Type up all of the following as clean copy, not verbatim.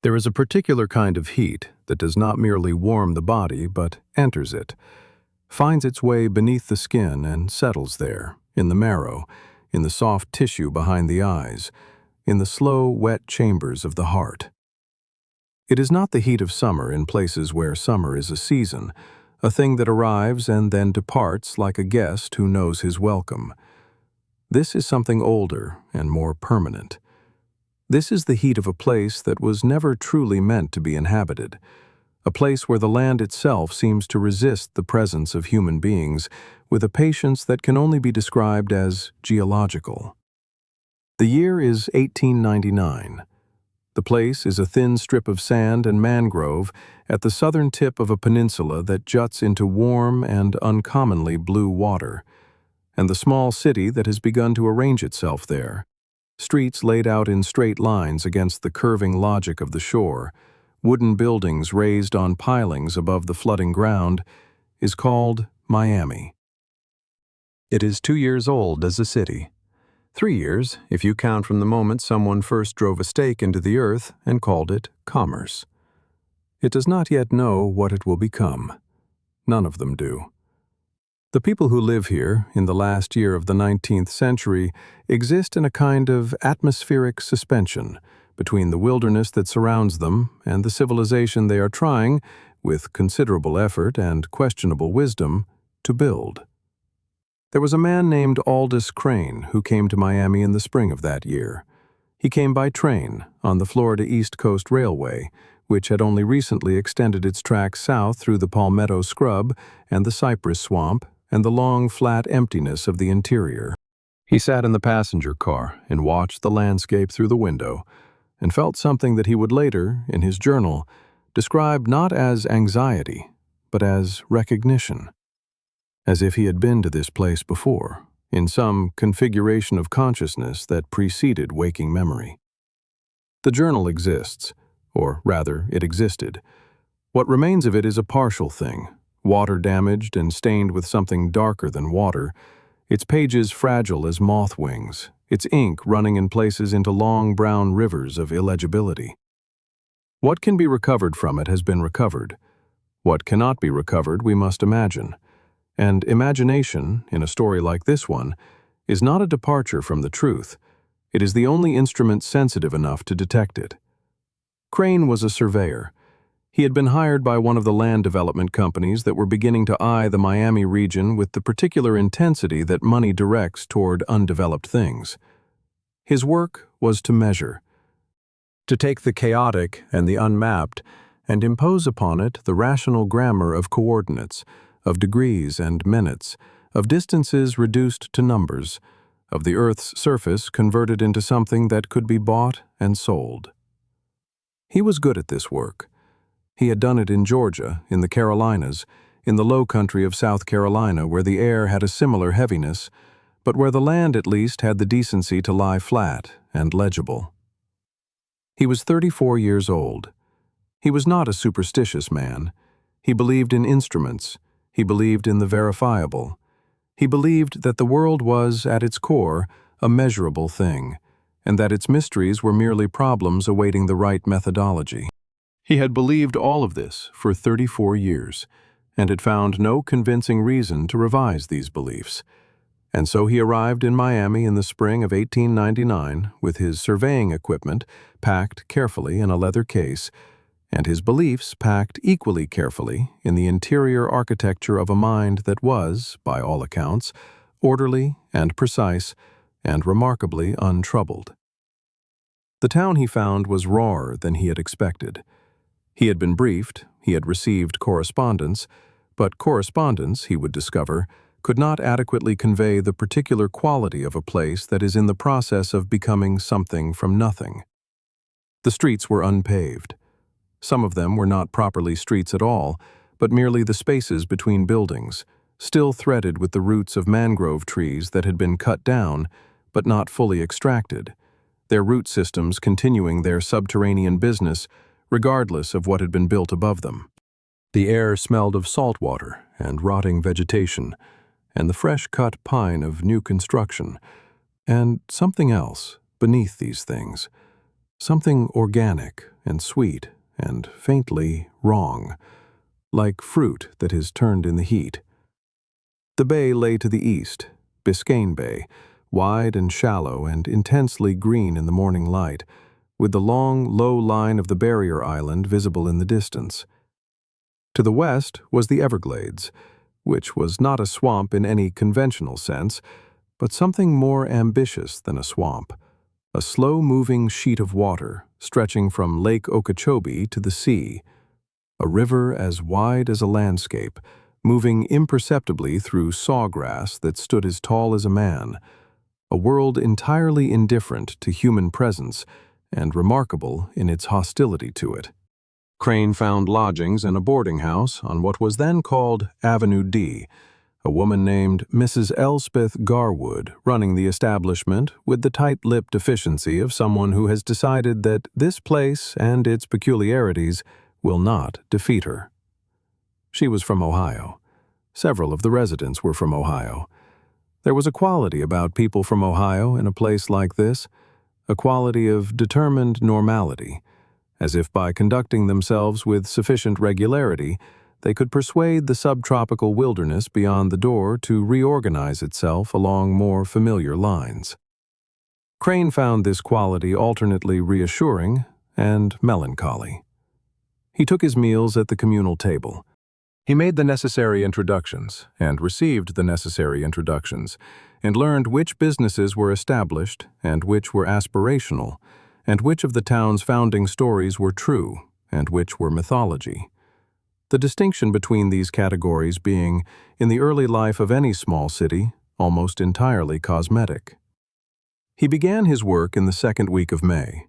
There is a particular kind of heat that does not merely warm the body but enters it, finds its way beneath the skin and settles there, in the marrow, in the soft tissue behind the eyes, in the slow, wet chambers of the heart. It is not the heat of summer in places where summer is a season, a thing that arrives and then departs like a guest who knows his welcome. This is something older and more permanent. This is the heat of a place that was never truly meant to be inhabited, a place where the land itself seems to resist the presence of human beings with a patience that can only be described as geological. The year is 1899. The place is a thin strip of sand and mangrove at the southern tip of a peninsula that juts into warm and uncommonly blue water, and the small city that has begun to arrange itself there, streets laid out in straight lines against the curving logic of the shore, wooden buildings raised on pilings above the flooding ground, is called Miami. It is 2 years old as a city. 3 years, if you count from the moment someone first drove a stake into the earth and called it commerce. It does not yet know what it will become. None of them do. The people who live here, in the last year of the 19th century, exist in a kind of atmospheric suspension between the wilderness that surrounds them and the civilization they are trying, with considerable effort and questionable wisdom, to build. There was a man named Aldous Crane who came to Miami in the spring of that year. He came by train on the Florida East Coast Railway, which had only recently extended its tracks south through the palmetto scrub and the cypress swamp and the long, flat emptiness of the interior. He sat in the passenger car and watched the landscape through the window and felt something that he would later, in his journal, describe not as anxiety, but as recognition. As if he had been to this place before, in some configuration of consciousness that preceded waking memory. The journal exists, or rather, it existed. What remains of it is a partial thing, water-damaged and stained with something darker than water, its pages fragile as moth wings, its ink running in places into long brown rivers of illegibility. What can be recovered from it has been recovered. What cannot be recovered we must imagine. And imagination, in a story like this one, is not a departure from the truth. It is the only instrument sensitive enough to detect it. Crane was a surveyor. He had been hired by one of the land development companies that were beginning to eye the Miami region with the particular intensity that money directs toward undeveloped things. His work was to measure, to take the chaotic and the unmapped and impose upon it the rational grammar of coordinates, of degrees and minutes, of distances reduced to numbers, of the Earth's surface converted into something that could be bought and sold. He was good at this work. He had done it in Georgia, in the Carolinas, in the low country of South Carolina where the air had a similar heaviness, but where the land at least had the decency to lie flat and legible. He was 34 years old. He was not a superstitious man. He believed in instruments. He believed in the verifiable. He believed that the world was, at its core, a measurable thing, and that its mysteries were merely problems awaiting the right methodology. He had believed all of this for 34 years, and had found no convincing reason to revise these beliefs. And so he arrived in Miami in the spring of 1899 with his surveying equipment packed carefully in a leather case, and his beliefs packed equally carefully in the interior architecture of a mind that was, by all accounts, orderly and precise and remarkably untroubled. The town he found was rawer than he had expected. He had been briefed, he had received correspondence, but correspondence, he would discover, could not adequately convey the particular quality of a place that is in the process of becoming something from nothing. The streets were unpaved. Some of them were not properly streets at all, but merely the spaces between buildings, still threaded with the roots of mangrove trees that had been cut down, but not fully extracted, their root systems continuing their subterranean business regardless of what had been built above them. The air smelled of salt water and rotting vegetation, and the fresh-cut pine of new construction, and something else beneath these things, something organic and sweet and faintly wrong, like fruit that is turned in the heat. The bay lay to the east, Biscayne Bay, wide and shallow and intensely green in the morning light, with the long, low line of the barrier island visible in the distance. To the west was the Everglades, which was not a swamp in any conventional sense, but something more ambitious than a swamp, a slow-moving sheet of water stretching from Lake Okeechobee to the sea, a river as wide as a landscape, moving imperceptibly through sawgrass that stood as tall as a man, a world entirely indifferent to human presence and remarkable in its hostility to it. Crane found lodgings in a boarding house on what was then called Avenue D, a woman named Mrs. Elspeth Garwood running the establishment with the tight-lipped efficiency of someone who has decided that this place and its peculiarities will not defeat her. She was from Ohio. Several of the residents were from Ohio. There was a quality about people from Ohio in a place like this, a quality of determined normality, as if by conducting themselves with sufficient regularity, they could persuade the subtropical wilderness beyond the door to reorganize itself along more familiar lines. Crane found this quality alternately reassuring and melancholy. He took his meals at the communal table. He made the necessary introductions and received the necessary introductions, and learned which businesses were established and which were aspirational, and which of the town's founding stories were true and which were mythology. The distinction between these categories being, in the early life of any small city, almost entirely cosmetic. He began his work in the second week of May.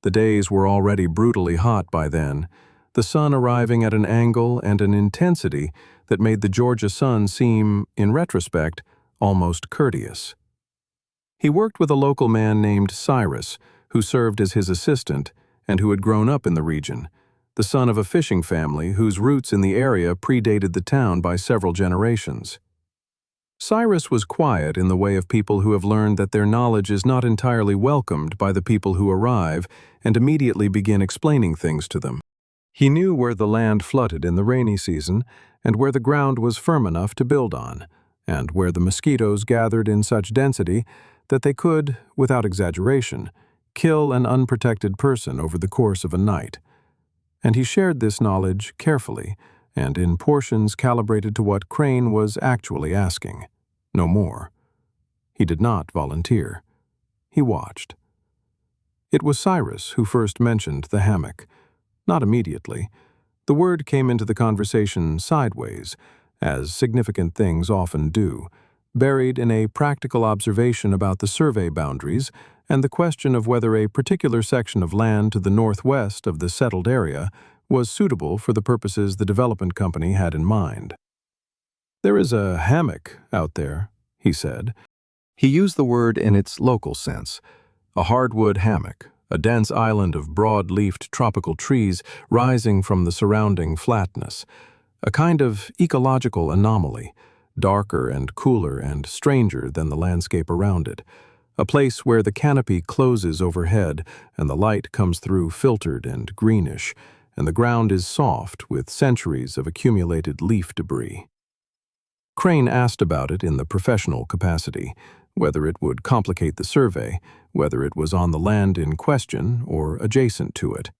The days were already brutally hot by then, the sun arriving at an angle and an intensity that made the Georgia sun seem, in retrospect, almost courteous. He worked with a local man named Cyrus, who served as his assistant and who had grown up in the region, the son of a fishing family whose roots in the area predated the town by several generations. Cyrus was quiet in the way of people who have learned that their knowledge is not entirely welcomed by the people who arrive and immediately begin explaining things to them. He knew where the land flooded in the rainy season and where the ground was firm enough to build on, and where the mosquitoes gathered in such density that they could, without exaggeration, kill an unprotected person over the course of a night. And he shared this knowledge carefully and in portions calibrated to what Crane was actually asking, no more. He did not volunteer. He watched. It was Cyrus who first mentioned the hammock. Not immediately. The word came into the conversation sideways, as significant things often do, buried in a practical observation about the survey boundaries and the question of whether a particular section of land to the northwest of the settled area was suitable for the purposes the development company had in mind. "There is a hammock out there," he said. He used the word in its local sense. A hardwood hammock, a dense island of broad-leafed tropical trees rising from the surrounding flatness, a kind of ecological anomaly, darker and cooler and stranger than the landscape around it, a place where the canopy closes overhead and the light comes through filtered and greenish, and the ground is soft with centuries of accumulated leaf debris. Crane asked about it in the professional capacity, whether it would complicate the survey, whether it was on the land in question or adjacent to it.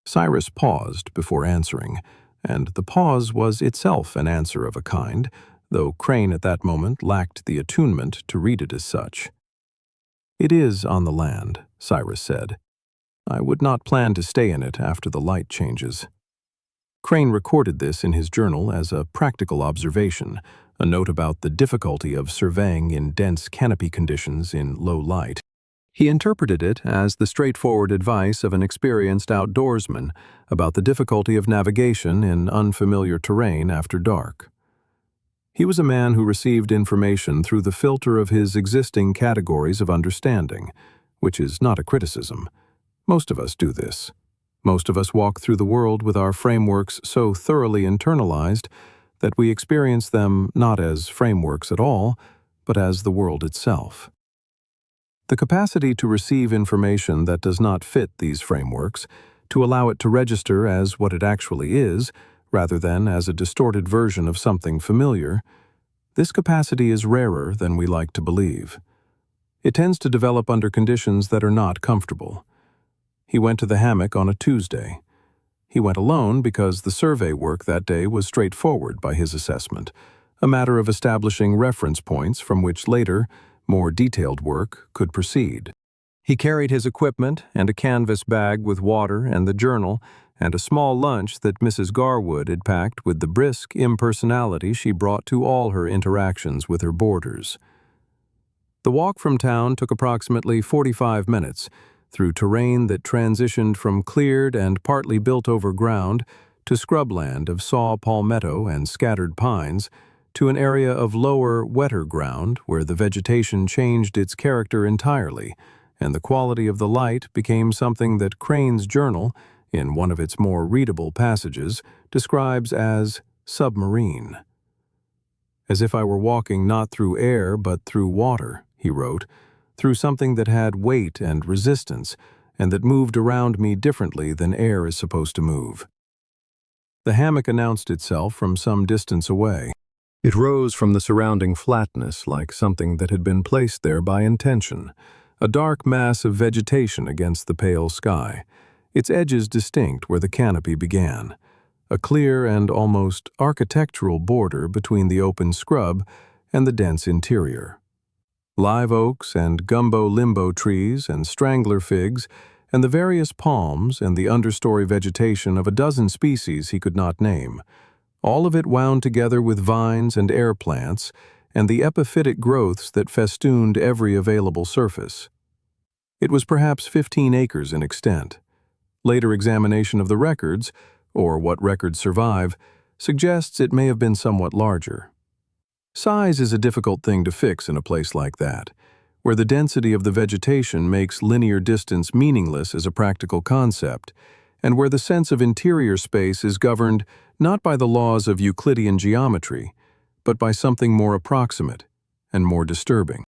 Cyrus paused before answering, and the pause was itself an answer of a kind, though Crane at that moment lacked the attunement to read it as such. "It is on the land," Cyrus said. "I would not plan to stay in it after the light changes." Crane recorded this in his journal as a practical observation, a note about the difficulty of surveying in dense canopy conditions in low light. He interpreted it as the straightforward advice of an experienced outdoorsman about the difficulty of navigation in unfamiliar terrain after dark. He was a man who received information through the filter of his existing categories of understanding, which is not a criticism. Most of us do this. Most of us walk through the world with our frameworks so thoroughly internalized that we experience them not as frameworks at all, but as the world itself. The capacity to receive information that does not fit these frameworks, to allow it to register as what it actually is, rather than as a distorted version of something familiar, this capacity is rarer than we like to believe. It tends to develop under conditions that are not comfortable. He went to the hammock on a Tuesday. He went alone because the survey work that day was straightforward by his assessment, a matter of establishing reference points from which later, more detailed work could proceed. He carried his equipment and a canvas bag with water and the journal and a small lunch that Mrs. Garwood had packed with the brisk impersonality she brought to all her interactions with her boarders. The walk from town took approximately 45 minutes, through terrain that transitioned from cleared and partly built-over ground to scrubland of saw palmetto and scattered pines, to an area of lower, wetter ground where the vegetation changed its character entirely, and the quality of the light became something that Crane's journal, in one of its more readable passages, describes as submarine. "As if I were walking not through air but through water," he wrote, "through something that had weight and resistance, and that moved around me differently than air is supposed to move." The hammock announced itself from some distance away. It rose from the surrounding flatness like something that had been placed there by intention, a dark mass of vegetation against the pale sky, its edges distinct where the canopy began, a clear and almost architectural border between the open scrub and the dense interior. Live oaks and gumbo-limbo trees and strangler figs and the various palms and the understory vegetation of a dozen species he could not name, all of it wound together with vines and air plants and the epiphytic growths that festooned every available surface. It was perhaps 15 acres in extent. Later examination of the records, or what records survive, suggests it may have been somewhat larger. Size is a difficult thing to fix in a place like that, where the density of the vegetation makes linear distance meaningless as a practical concept, and where the sense of interior space is governed not by the laws of Euclidean geometry, but by something more approximate and more disturbing.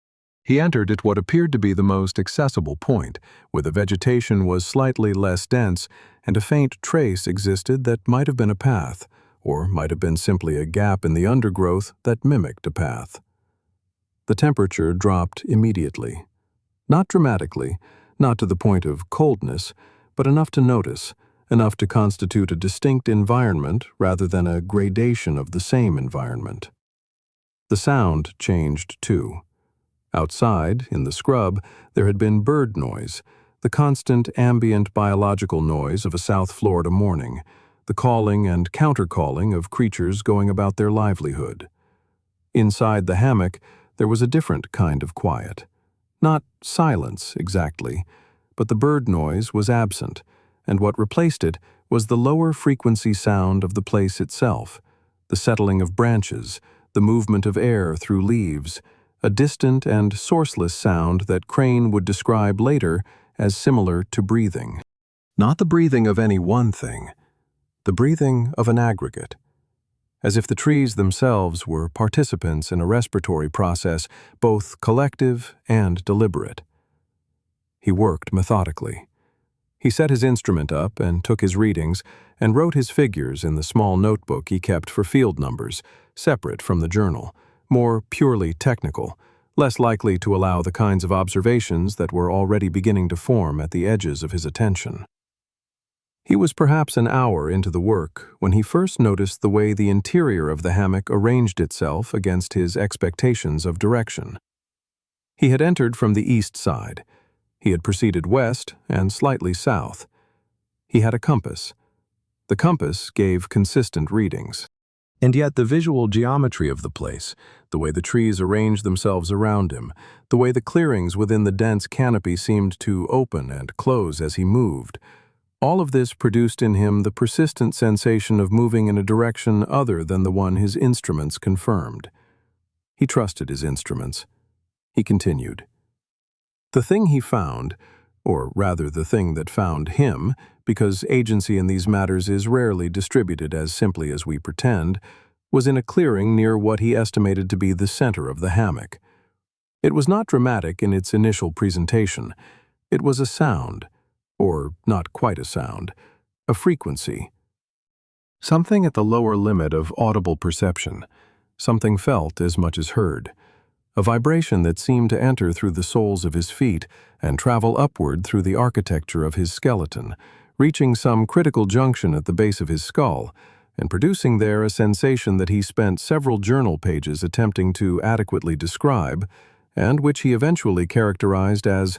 He entered at what appeared to be the most accessible point, where the vegetation was slightly less dense and a faint trace existed that might have been a path, or might have been simply a gap in the undergrowth that mimicked a path. The temperature dropped immediately. Not dramatically, not to the point of coldness, but enough to notice, enough to constitute a distinct environment rather than a gradation of the same environment. The sound changed too. Outside, in the scrub, there had been bird noise, the constant ambient biological noise of a South Florida morning, the calling and counter-calling of creatures going about their livelihood. Inside the hammock, there was a different kind of quiet. Not silence, exactly, but the bird noise was absent, and what replaced it was the lower frequency sound of the place itself, the settling of branches, the movement of air through leaves, a distant and sourceless sound that Crane would describe later as similar to breathing. Not the breathing of any one thing, the breathing of an aggregate, as if the trees themselves were participants in a respiratory process both collective and deliberate. He worked methodically. He set his instrument up and took his readings and wrote his figures in the small notebook he kept for field numbers, separate from the journal, more purely technical, less likely to allow the kinds of observations that were already beginning to form at the edges of his attention. He was perhaps an hour into the work when he first noticed the way the interior of the hammock arranged itself against his expectations of direction. He had entered from the east side. He had proceeded west and slightly south. He had a compass. The compass gave consistent readings. And yet the visual geometry of the place, the way the trees arranged themselves around him, the way the clearings within the dense canopy seemed to open and close as he moved, all of this produced in him the persistent sensation of moving in a direction other than the one his instruments confirmed. He trusted his instruments. He continued. The thing he found, or rather the thing that found him, because agency in these matters is rarely distributed as simply as we pretend, was in a clearing near what he estimated to be the center of the hammock. It was not dramatic in its initial presentation. It was a sound, or not quite a sound, a frequency. Something at the lower limit of audible perception, something felt as much as heard, a vibration that seemed to enter through the soles of his feet and travel upward through the architecture of his skeleton, reaching some critical junction at the base of his skull, and producing there a sensation that he spent several journal pages attempting to adequately describe, and which he eventually characterized as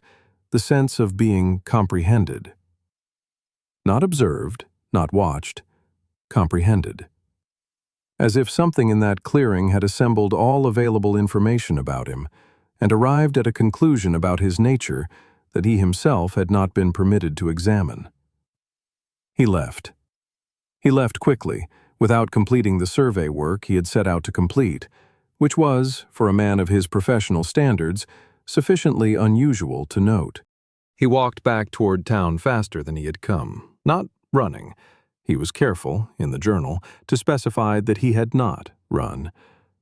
the sense of being comprehended. Not observed, not watched, comprehended. As if something in that clearing had assembled all available information about him and arrived at a conclusion about his nature that he himself had not been permitted to examine. He left. He left quickly, without completing the survey work he had set out to complete, which was, for a man of his professional standards, sufficiently unusual to note. He walked back toward town faster than he had come, not running. He was careful, in the journal, to specify that he had not run,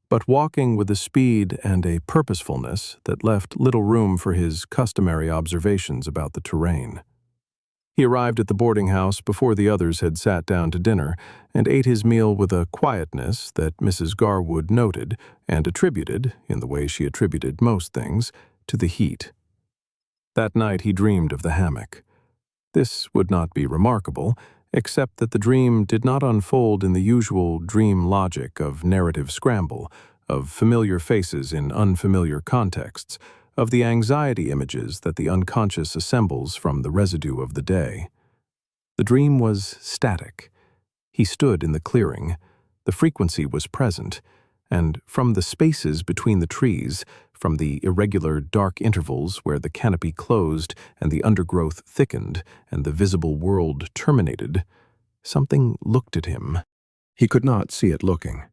but walking with a speed and a purposefulness that left little room for his customary observations about the terrain. He arrived at the boarding house before the others had sat down to dinner and ate his meal with a quietness that Mrs. Garwood noted and attributed, in the way she attributed most things, to the heat. That night he dreamed of the hammock. This would not be remarkable, except that the dream did not unfold in the usual dream logic of narrative scramble, of familiar faces in unfamiliar contexts, of the anxiety images that the unconscious assembles from the residue of the day. The dream was static. He stood in the clearing. The frequency was present, and from the spaces between the trees, from the irregular dark intervals where the canopy closed and the undergrowth thickened and the visible world terminated, something looked at him. He could not see it looking.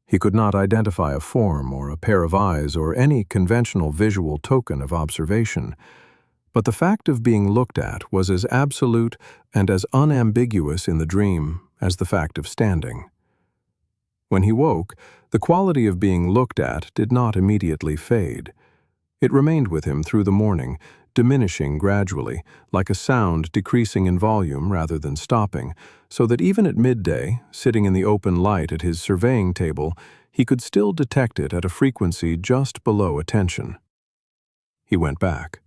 He could not identify a form or a pair of eyes or any conventional visual token of observation, but the fact of being looked at was as absolute and as unambiguous in the dream as the fact of standing. When he woke, the quality of being looked at did not immediately fade. It remained with him through the morning, diminishing gradually, like a sound decreasing in volume rather than stopping, so that even at midday, sitting in the open light at his surveying table, he could still detect it at a frequency just below attention. He went back.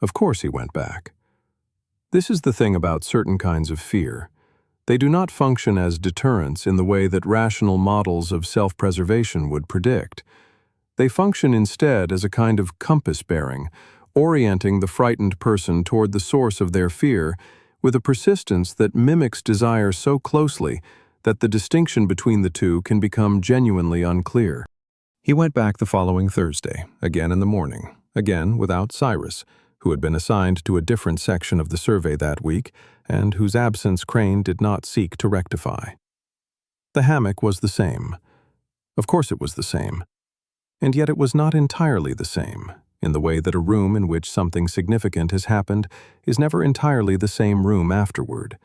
Of course he went back. This is the thing about certain kinds of fear. They do not function as deterrents in the way that rational models of self-preservation would predict. They function instead as a kind of compass bearing, orienting the frightened person toward the source of their fear with a persistence that mimics desire so closely that the distinction between the two can become genuinely unclear. He went back the following Thursday, again in the morning, again without Cyrus, who had been assigned to a different section of the survey that week and whose absence Crane did not seek to rectify. The hammock was the same. Of course it was the same. And yet it was not entirely the same, in the way that a room in which something significant has happened is never entirely the same room afterward,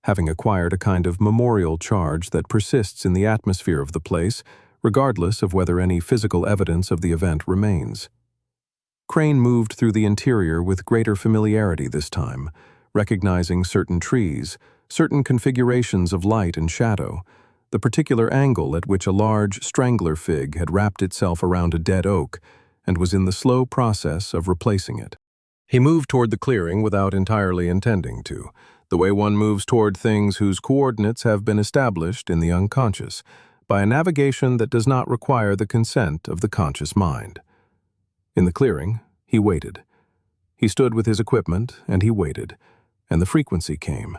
having acquired a kind of memorial charge that persists in the atmosphere of the place, regardless of whether any physical evidence of the event remains. Crane moved through the interior with greater familiarity this time, recognizing certain trees, certain configurations of light and shadow, the particular angle at which a large strangler fig had wrapped itself around a dead oak, and was in the slow process of replacing it. He moved toward the clearing without entirely intending to, the way one moves toward things whose coordinates have been established in the unconscious, by a navigation that does not require the consent of the conscious mind. In the clearing, he waited. He stood with his equipment, and he waited, and the frequency came,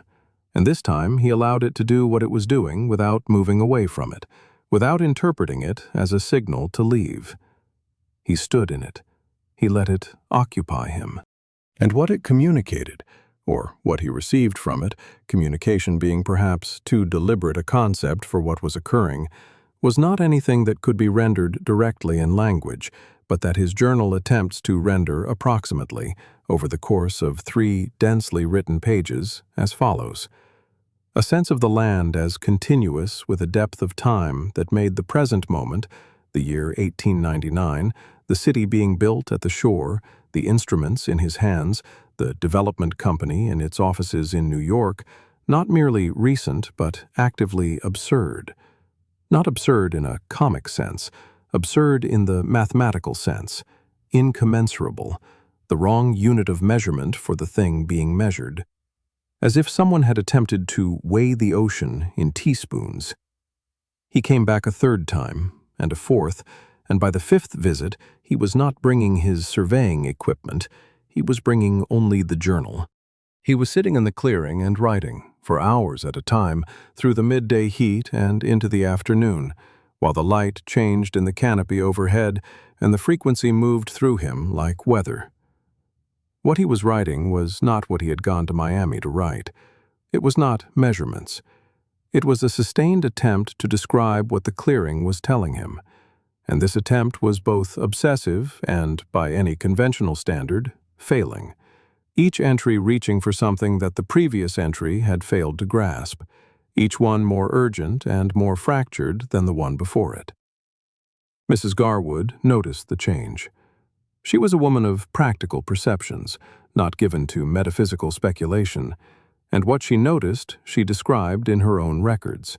and this time he allowed it to do what it was doing without moving away from it, without interpreting it as a signal to leave. He stood in it. He let it occupy him. And what it communicated, or what he received from it, communication being perhaps too deliberate a concept for what was occurring, was not anything that could be rendered directly in language, but that his journal attempts to render approximately, over the course of 3 densely written pages, as follows. A sense of the land as continuous with a depth of time that made the present moment, the year 1899, the city being built at the shore, the instruments in his hands, the development company and its offices in New York, not merely recent but actively absurd. Not absurd in a comic sense, absurd in the mathematical sense, incommensurable, the wrong unit of measurement for the thing being measured. As if someone had attempted to weigh the ocean in teaspoons. He came back a third time, and a fourth, and by the fifth visit he was not bringing his surveying equipment, he was bringing only the journal. He was sitting in the clearing and writing, for hours at a time, through the midday heat and into the afternoon, while the light changed in the canopy overhead and the frequency moved through him like weather. What he was writing was not what he had gone to Miami to write. It was not measurements. It was a sustained attempt to describe what the clearing was telling him, and this attempt was both obsessive and, by any conventional standard, failing, each entry reaching for something that the previous entry had failed to grasp, each one more urgent and more fractured than the one before it. Mrs. Garwood noticed the change. She was a woman of practical perceptions, not given to metaphysical speculation, and what she noticed she described in her own records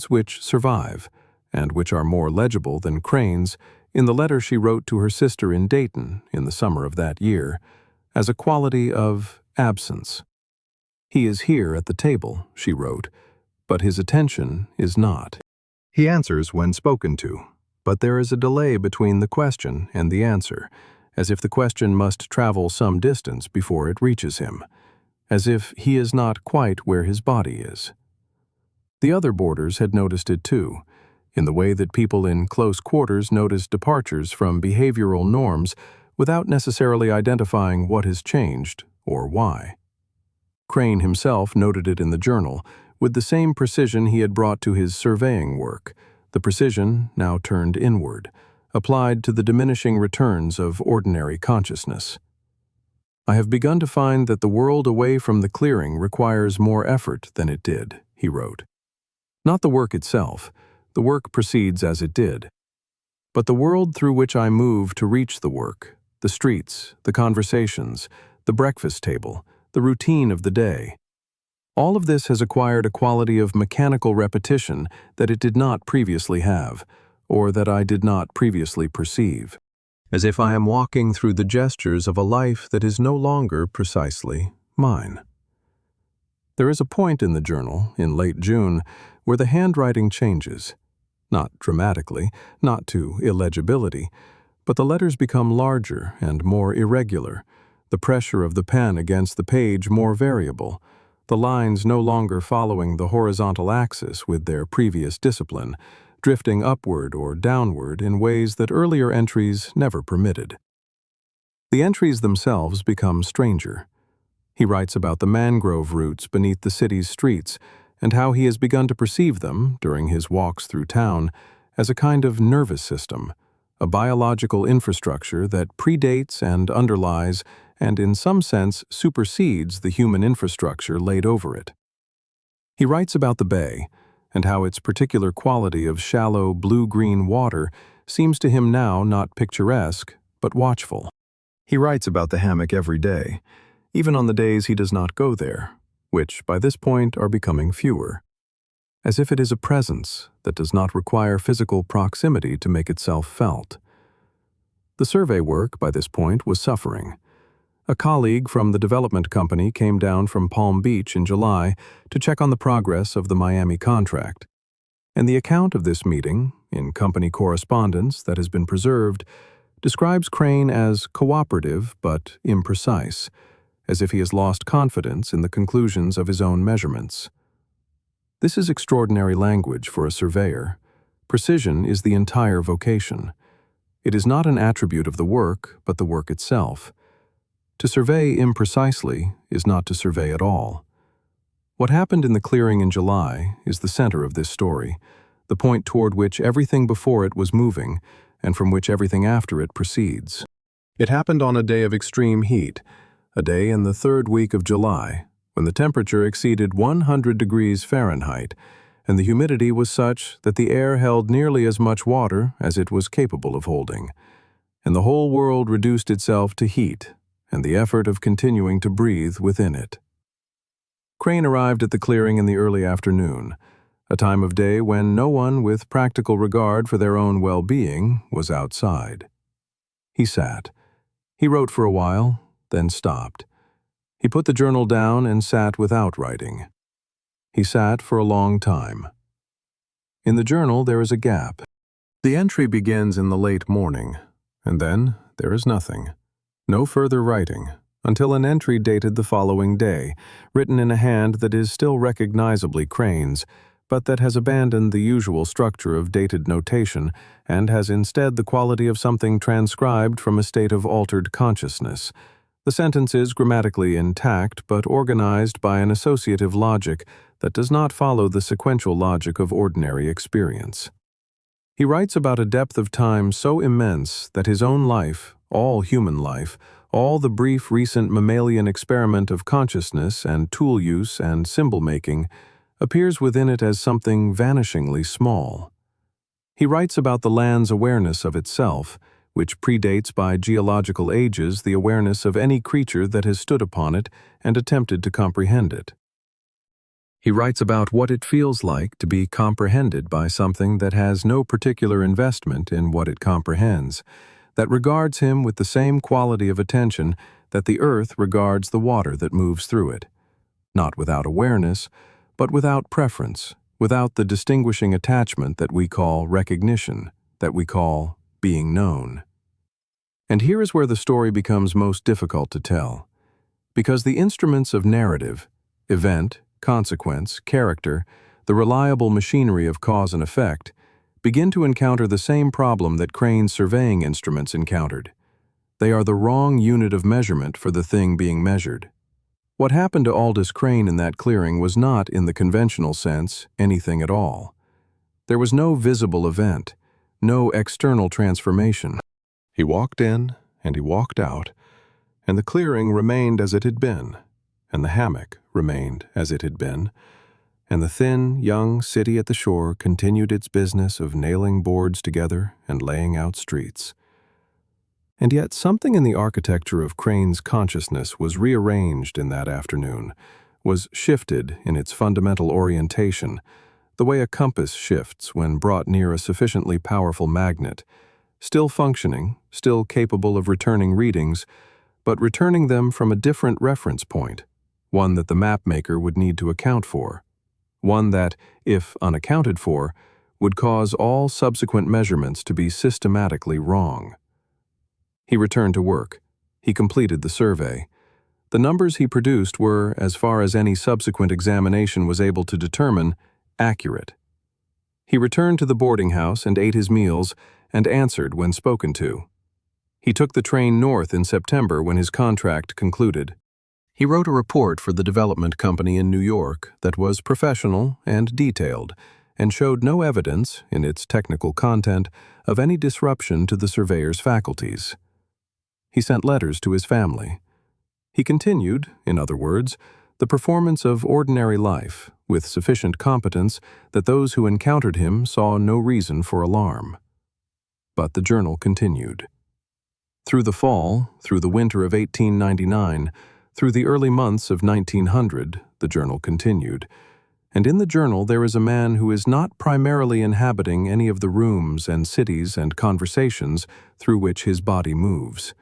which survive, and which are more legible than Crane's in the letter she wrote to her sister in Dayton in the summer of that year, as a quality of absence. "He is here at the table," she wrote, "but his attention is not. He answers when spoken to, but there is a delay between the question and the answer, as if the question must travel some distance before it reaches him, as if he is not quite where his body is." The other boarders had noticed it too, in the way that people in close quarters notice departures from behavioral norms without necessarily identifying what has changed or why. Crane himself noted it in the journal with the same precision he had brought to his surveying work, the precision now turned inward, applied to the diminishing returns of ordinary consciousness. "I have begun to find that the world away from the clearing requires more effort than it did," he wrote. "Not the work itself, the work proceeds as it did, but the world through which I move to reach the work, the streets, the conversations, the breakfast table, the routine of the day. All of this has acquired a quality of mechanical repetition that it did not previously have, or that I did not previously perceive, as if I am walking through the gestures of a life that is no longer precisely mine." There is a point in the journal, in late June, where the handwriting changes, not dramatically, not to illegibility, but the letters become larger and more irregular, the pressure of the pen against the page more variable, the lines no longer following the horizontal axis with their previous discipline, drifting upward or downward in ways that earlier entries never permitted. The entries themselves become stranger. He writes about the mangrove roots beneath the city's streets and how he has begun to perceive them, during his walks through town, as a kind of nervous system, a biological infrastructure that predates and underlies and in some sense supersedes the human infrastructure laid over it. He writes about the bay, and how its particular quality of shallow blue-green water seems to him now not picturesque, but watchful. He writes about the hammock every day, even on the days he does not go there, which by this point are becoming fewer, as if it is a presence that does not require physical proximity to make itself felt. The survey work, by this point, was suffering. A colleague from the development company came down from Palm Beach in July to check on the progress of the Miami contract, and the account of this meeting, in company correspondence that has been preserved, describes Crane as cooperative but imprecise, as if he has lost confidence in the conclusions of his own measurements. This is extraordinary language for a surveyor. Precision is the entire vocation. It is not an attribute of the work, but the work itself. To survey imprecisely is not to survey at all. What happened in the clearing in July is the center of this story, the point toward which everything before it was moving, and from which everything after it proceeds. It happened on a day of extreme heat, a day in the third week of July, when the temperature exceeded 100 degrees Fahrenheit, and the humidity was such that the air held nearly as much water as it was capable of holding, and the whole world reduced itself to heat, and the effort of continuing to breathe within it. Crane arrived at the clearing in the early afternoon, a time of day when no one with practical regard for their own well-being was outside. He sat. He wrote for a while, then stopped. He put the journal down and sat without writing. He sat for a long time. In the journal there is a gap. The entry begins in the late morning, and then there is nothing. No further writing, until an entry dated the following day, written in a hand that is still recognizably Crane's, but that has abandoned the usual structure of dated notation and has instead the quality of something transcribed from a state of altered consciousness. The sentence is grammatically intact, but organized by an associative logic that does not follow the sequential logic of ordinary experience. He writes about a depth of time so immense that his own life, all human life, all the brief recent mammalian experiment of consciousness and tool use and symbol-making appears within it as something vanishingly small. He writes about the land's awareness of itself, which predates by geological ages the awareness of any creature that has stood upon it and attempted to comprehend it. He writes about what it feels like to be comprehended by something that has no particular investment in what it comprehends, that regards him with the same quality of attention that the earth regards the water that moves through it, not without awareness, but without preference, without the distinguishing attachment that we call recognition, that we call being known. And here is where the story becomes most difficult to tell, because the instruments of narrative, event, consequence, character, the reliable machinery of cause and effect, begin to encounter the same problem that Crane's surveying instruments encountered. They are the wrong unit of measurement for the thing being measured. What happened to Aldous Crane in that clearing was not, in the conventional sense, anything at all. There was no visible event, no external transformation. He walked in and he walked out, and the clearing remained as it had been, and the hammock remained as it had been, and the thin, young city at the shore continued its business of nailing boards together and laying out streets. And yet something in the architecture of Crane's consciousness was rearranged in that afternoon, was shifted in its fundamental orientation, the way a compass shifts when brought near a sufficiently powerful magnet, still functioning, still capable of returning readings, but returning them from a different reference point, one that the mapmaker would need to account for, one that, if unaccounted for, would cause all subsequent measurements to be systematically wrong. He returned to work. He completed the survey. The numbers he produced were, as far as any subsequent examination was able to determine, accurate. He returned to the boarding house and ate his meals and answered when spoken to. He took the train north in September when his contract concluded. He wrote a report for the development company in New York that was professional and detailed and showed no evidence, in its technical content, of any disruption to the surveyor's faculties. He sent letters to his family. He continued, in other words, the performance of ordinary life with sufficient competence that those who encountered him saw no reason for alarm. But the journal continued. Through the fall, through the winter of 1899, through the early months of 1900, the journal continued, and in the journal there is a man who is not primarily inhabiting any of the rooms and cities and conversations through which his body moves.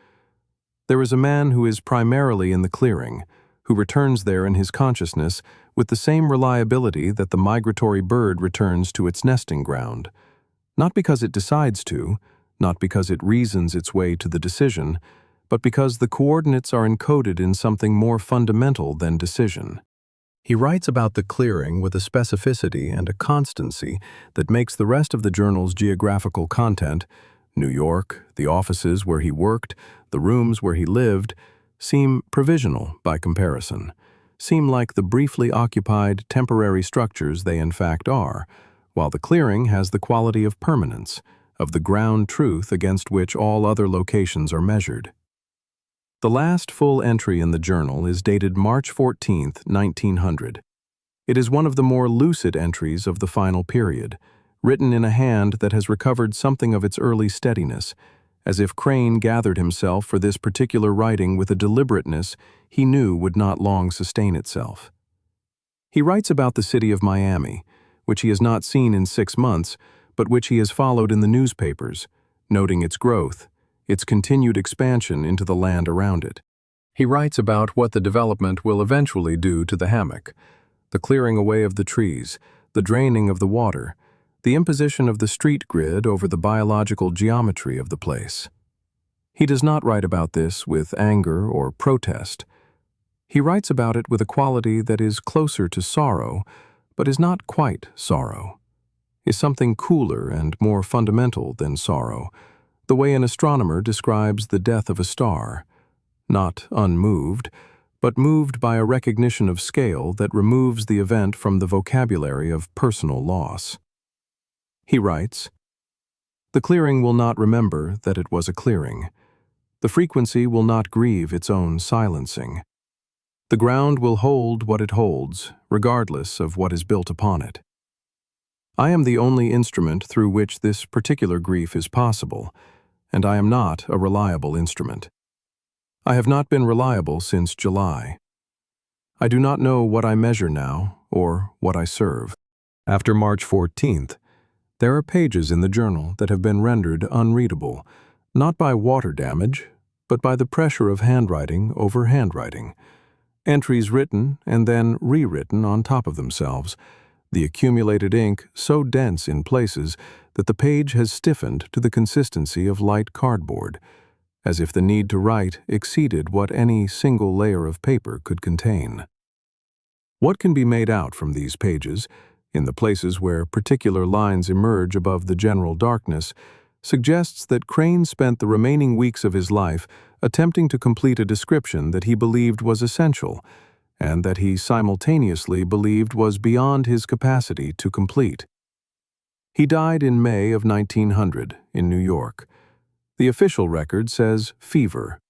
There is a man who is primarily in the clearing, who returns there in his consciousness with the same reliability that the migratory bird returns to its nesting ground, not because it decides to, not because it reasons its way to the decision, but because the coordinates are encoded in something more fundamental than decision. He writes about the clearing with a specificity and a constancy that makes the rest of the journal's geographical content, New York, the offices where he worked, the rooms where he lived, seem provisional by comparison, seem like the briefly occupied temporary structures they in fact are, while the clearing has the quality of permanence, of the ground truth against which all other locations are measured. The last full entry in the journal is dated March 14, 1900. It is one of the more lucid entries of the final period, written in a hand that has recovered something of its early steadiness, as if Crane gathered himself for this particular writing with a deliberateness he knew would not long sustain itself. He writes about the city of Miami, which he has not seen in 6 months, but which he has followed in the newspapers, noting its growth, its continued expansion into the land around it. He writes about what the development will eventually do to the hammock, the clearing away of the trees, the draining of the water, the imposition of the street grid over the biological geometry of the place. He does not write about this with anger or protest. He writes about it with a quality that is closer to sorrow, but is not quite sorrow, is something cooler and more fundamental than sorrow, the way an astronomer describes the death of a star, not unmoved, but moved by a recognition of scale that removes the event from the vocabulary of personal loss. He writes, "The clearing will not remember that it was a clearing. The frequency will not grieve its own silencing. The ground will hold what it holds, regardless of what is built upon it. I am the only instrument through which this particular grief is possible, and I am not a reliable instrument. I have not been reliable since July. I do not know what I measure now, or what I serve." After March 14th, there are pages in the journal that have been rendered unreadable, not by water damage, but by the pressure of handwriting over handwriting. Entries written and then rewritten on top of themselves, the accumulated ink so dense in places that the page has stiffened to the consistency of light cardboard, as if the need to write exceeded what any single layer of paper could contain. What can be made out from these pages, in the places where particular lines emerge above the general darkness, suggests that Crane spent the remaining weeks of his life attempting to complete a description that he believed was essential, and that he simultaneously believed was beyond his capacity to complete. He died in May of 1900 in New York. The official record says fever.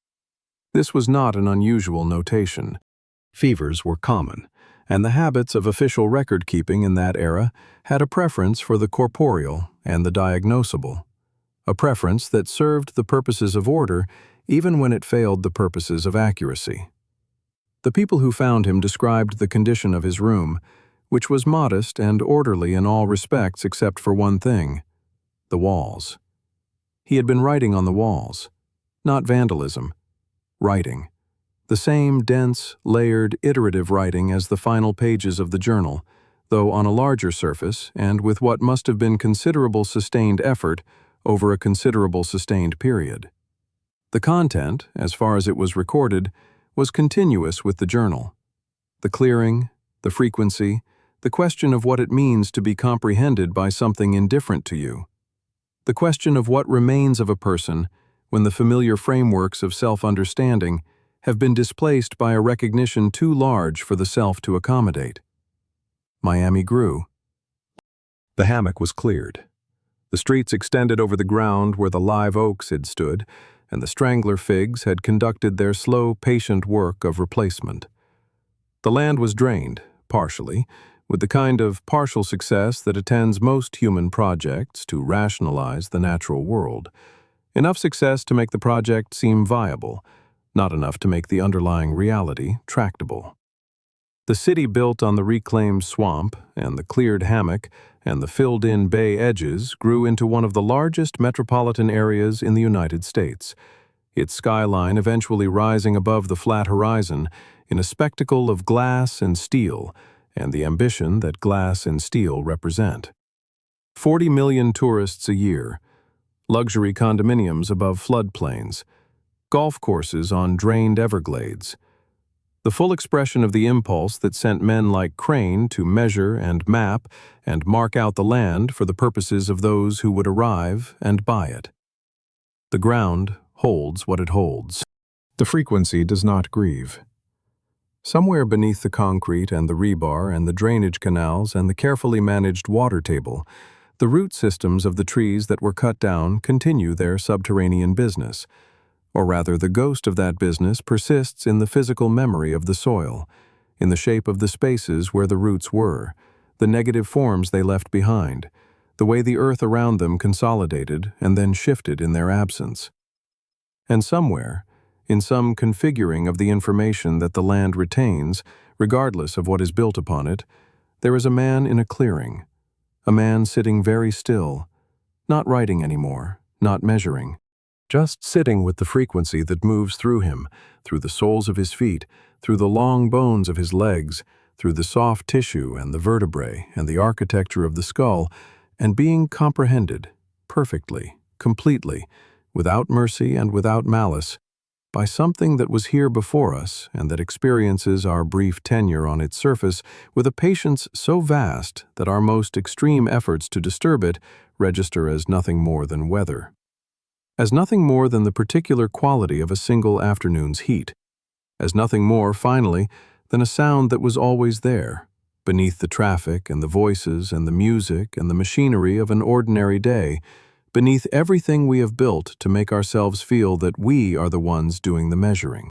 This was not an unusual notation. Fevers were common, and the habits of official record-keeping in that era had a preference for the corporeal and the diagnosable, a preference that served the purposes of order even when it failed the purposes of accuracy. The people who found him described the condition of his room, which was modest and orderly in all respects except for one thing: the walls. He had been writing on the walls, not vandalism, writing. The same dense, layered, iterative writing as the final pages of the journal, though on a larger surface and with what must have been considerable sustained effort over a considerable sustained period. The content, as far as it was recorded, was continuous with the journal. The clearing, the frequency, the question of what it means to be comprehended by something indifferent to you, the question of what remains of a person when the familiar frameworks of self-understanding have been displaced by a recognition too large for the self to accommodate. Miami grew. The hammock was cleared. The streets extended over the ground where the live oaks had stood, and the strangler figs had conducted their slow, patient work of replacement. The land was drained, partially, with the kind of partial success that attends most human projects to rationalize the natural world. Enough success to make the project seem viable, not enough to make the underlying reality tractable. The city built on the reclaimed swamp and the cleared hammock and the filled-in bay edges grew into one of the largest metropolitan areas in the United States, its skyline eventually rising above the flat horizon in a spectacle of glass and steel and the ambition that glass and steel represent. 40 million tourists a year, luxury condominiums above floodplains, golf courses on drained Everglades. The full expression of the impulse that sent men like Crane to measure and map and mark out the land for the purposes of those who would arrive and buy it. The ground holds what it holds. The frequency does not grieve. Somewhere beneath the concrete and the rebar and the drainage canals and the carefully managed water table, the root systems of the trees that were cut down continue their subterranean business. Or rather, the ghost of that business persists in the physical memory of the soil, in the shape of the spaces where the roots were, the negative forms they left behind, the way the earth around them consolidated and then shifted in their absence. And somewhere, in some configuring of the information that the land retains, regardless of what is built upon it, there is a man in a clearing, a man sitting very still, not writing anymore, not measuring, just sitting with the frequency that moves through him, through the soles of his feet, through the long bones of his legs, through the soft tissue and the vertebrae and the architecture of the skull, and being comprehended, perfectly, completely, without mercy and without malice, by something that was here before us and that experiences our brief tenure on its surface with a patience so vast that our most extreme efforts to disturb it register as nothing more than weather, as nothing more than the particular quality of a single afternoon's heat, as nothing more, finally, than a sound that was always there, beneath the traffic and the voices and the music and the machinery of an ordinary day, beneath everything we have built to make ourselves feel that we are the ones doing the measuring.